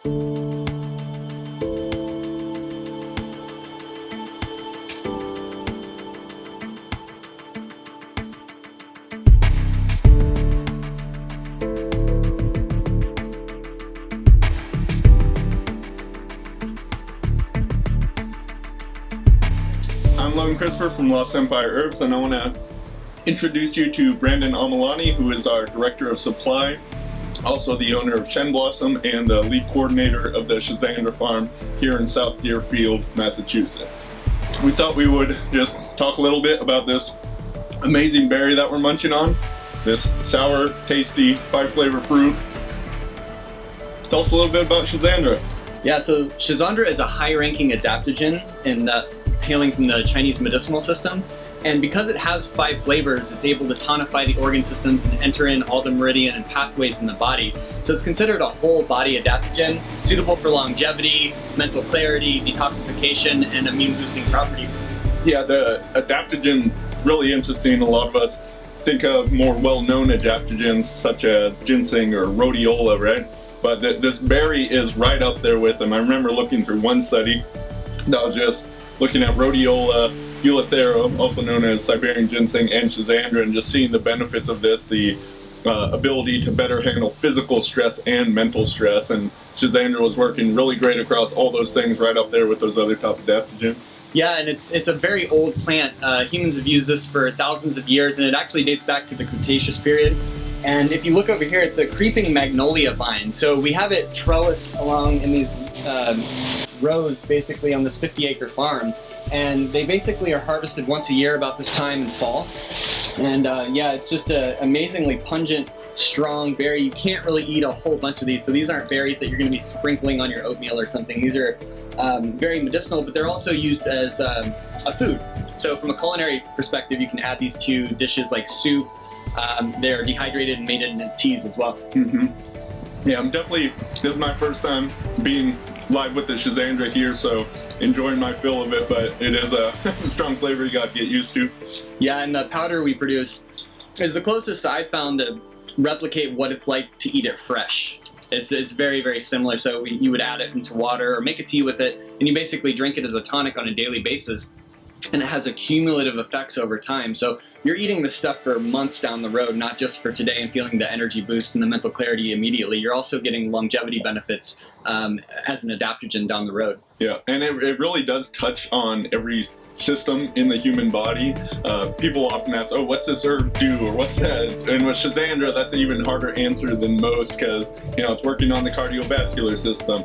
I'm Logan Christopher from Lost Empire Herbs, and I want to introduce you to Brandon Amalani, who is our Director of Supply, also the owner of Shen Blossom and the lead coordinator of the Schisandra farm here in South Deerfield, Massachusetts. We thought we would just talk a little bit about this amazing berry that we're munching on, this sour, tasty, 5-flavor fruit. Tell us a little bit about Schisandra. Yeah, so Schisandra is a high-ranking adaptogen in hailing from the Chinese medicinal system. And because it has 5 flavors, it's able to tonify the organ systems and enter in all the meridian and pathways in the body. So it's considered a whole body adaptogen, suitable for longevity, mental clarity, detoxification, and immune boosting properties. Yeah, the adaptogen, really interesting. A lot of us think of more well-known adaptogens such as ginseng or rhodiola, right? But this berry is right up there with them. I remember looking through one study that was just looking at rhodiola, Eleuthero, also known as Siberian ginseng, and Schisandra, and just seeing the benefits of this, the ability to better handle physical stress and mental stress. And Schisandra was working really great across all those things, right up there with those other top adaptogens. Yeah, and it's a very old plant. Humans have used this for thousands of years, and it actually dates back to the Cretaceous period. And if you look over here, it's a creeping magnolia vine. So we have it trellised along in these rows, basically on this 50-acre farm. And they basically are harvested once a year about this time in fall. And yeah, it's just an amazingly pungent, strong berry. You can't really eat a whole bunch of these. So these aren't berries that you're going to be sprinkling on your oatmeal or something. These are very medicinal, but they're also used as a food. So from a culinary perspective, you can add these to dishes like soup. They're dehydrated and made into teas as well. Mm-hmm. Yeah, this is my first time being live with the Schisandra here, so enjoying my fill of it, but it is a strong flavor you got to get used to. Yeah, and the powder we produce is the closest I've found to replicate what it's like to eat it fresh. It's very, very similar. So you would add it into water or make a tea with it, and you basically drink it as a tonic on a daily basis. And it has cumulative effects over time. So you're eating this stuff for months down the road, not just for today and feeling the energy boost and the mental clarity immediately. You're also getting longevity benefits as an adaptogen down the road. Yeah, and it really does touch on every system in the human body. People often ask, oh, what's this herb do, or what's that? And with Schisandra, that's an even harder answer than most, because it's working on the cardiovascular system,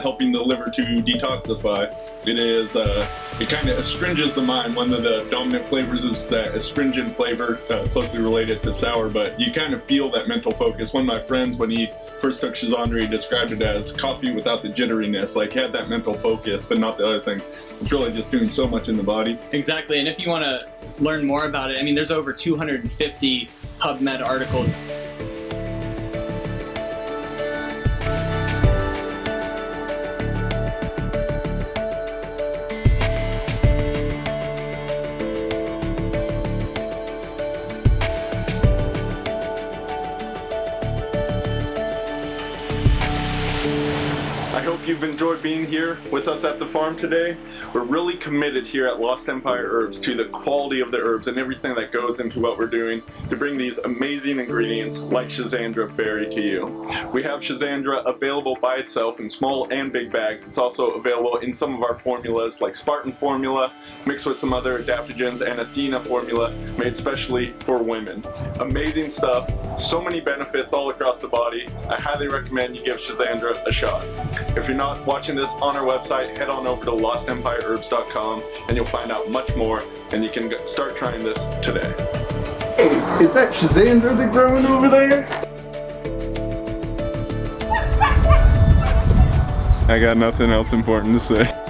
helping the liver to detoxify. It kind of astringes the mind. One of the dominant flavors is that astringent flavor, closely related to sour, but you kind of feel that mental focus. One of my friends, when he first took Schisandra, he described it as coffee without the jitteriness, like had that mental focus, but not the other thing. It's really just doing so much in the body. Exactly, and if you want to learn more about it, I mean, there's over 250 PubMed articles. I hope you've enjoyed being here with us at the farm today. We're really committed here at Lost Empire Herbs to the quality of the herbs and everything that goes into what we're doing to bring these amazing ingredients like Schisandra berry to you. We have Schisandra available by itself in small and big bags. It's also available in some of our formulas like Spartan formula, mixed with some other adaptogens, and Athena formula made specially for women. Amazing stuff, so many benefits all across the body. I highly recommend you give Schisandra a shot. If you're not watching this on our website, head on over to lostempireherbs.com and you'll find out much more, and you can start trying this today. Hey, is that Schisandra that's growing over there? I got nothing else important to say.